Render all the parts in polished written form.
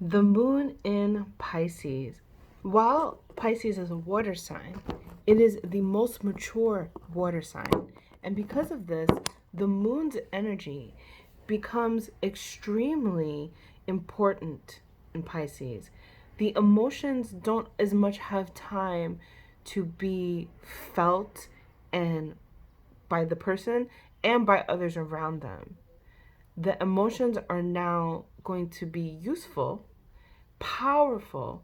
The moon in Pisces. While Pisces is a water sign, it is the most mature water sign. And because of this, the moon's energy becomes extremely important in Pisces. The emotions don't as much have time to be felt and by the person and by others around them. The emotions are now going to be useful, powerful,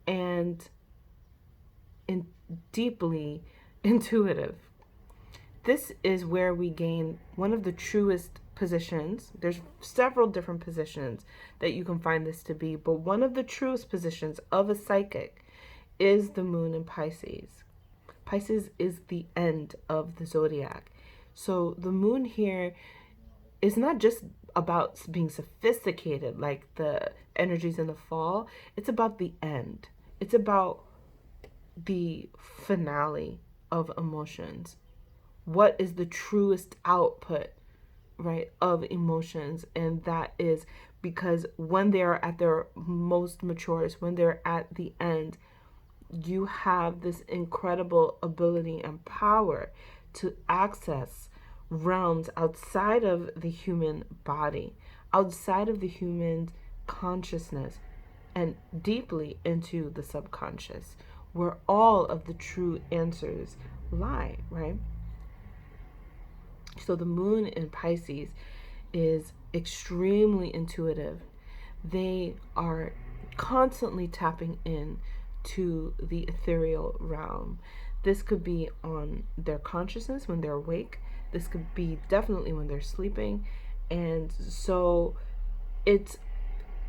and deeply intuitive. This is where we gain one of the truest positions. There's several different positions that you can find this to be, but one of the truest positions of a psychic is the moon in Pisces. Pisces is the end of the zodiac. So the moon here is not just about being sophisticated like the energies in the fall, it's about the end. It's about the finale of emotions. What is the truest output, right, of emotions? And that is because when they're at their most mature, when they're at the end, you have this incredible ability and power to access realms outside of the human body, outside of the human consciousness, and deeply into the subconscious, where all of the true answers lie, right? So the moon in Pisces is extremely intuitive. They are constantly tapping in to the ethereal realm. This could be on their consciousness when they're awake. This could be definitely when they're sleeping. And so it's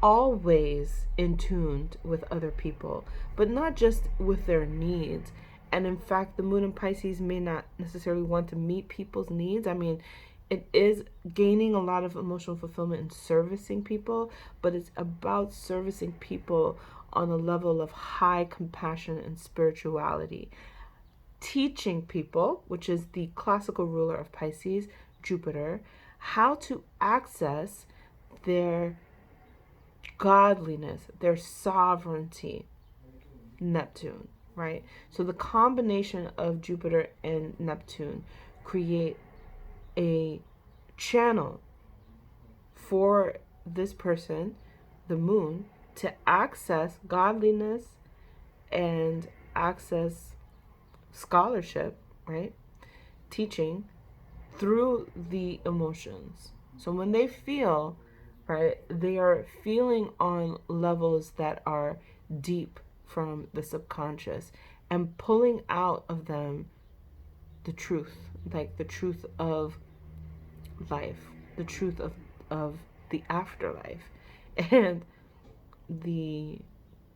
always in tune with other people, but not just with their needs. And in fact, the moon in Pisces may not necessarily want to meet people's needs. I mean, it is gaining a lot of emotional fulfillment in servicing people, but it's about servicing people on a level of high compassion and spirituality. Teaching people, which is the classical ruler of Pisces, Jupiter, how to access their godliness, their sovereignty, Neptune, right? So the combination of Jupiter and Neptune create a channel for this person, the moon, to access godliness and access scholarship, right? Teaching through the emotions. So when they feel, right, they are feeling on levels that are deep from the subconscious and pulling out of them the truth, like the truth of life, the truth of the afterlife, and the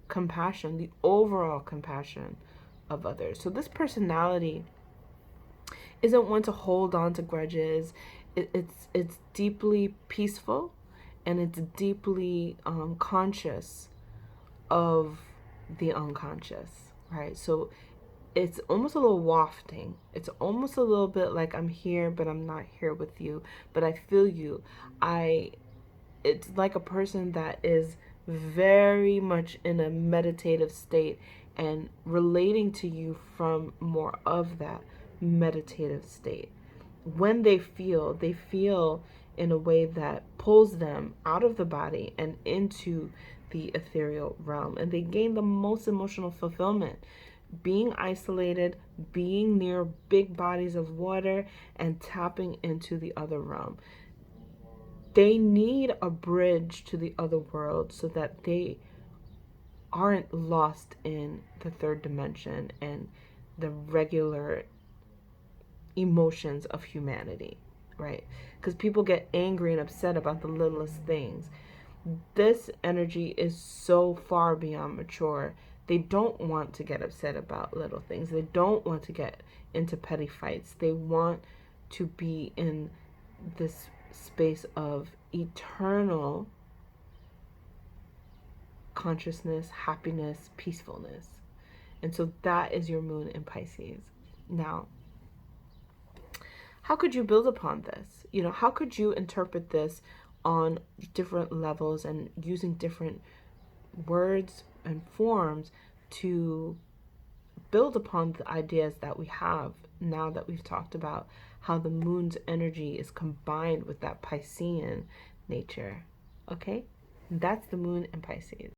compassion, the overall compassion of others. So this personality isn't one to hold on to grudges. It's deeply peaceful, and it's deeply conscious of the unconscious, right? So it's almost a little wafting. It's almost a little bit like I'm here, but I'm not here with you, but I feel you. I It's like a person that is very much in a meditative state and relating to you from more of that meditative state. When they feel in a way that pulls them out of the body and into the ethereal realm, and they gain the most emotional fulfillment being isolated, being near big bodies of water, and tapping into the other realm. They need a bridge to the other world so that they aren't lost in the third dimension and the regular emotions of humanity, right? Because people get angry and upset about the littlest things. This energy is so far beyond mature. They don't want to get upset about little things. They don't want to get into petty fights. They want to be in this space of eternal consciousness, happiness, peacefulness. And so that is your moon in Pisces. Now, how could you build upon this? How could you interpret this on different levels and using different words and forms to build upon the ideas that we have now that we've talked about how the moon's energy is combined with that Piscean nature. Okay? That's the moon in Pisces.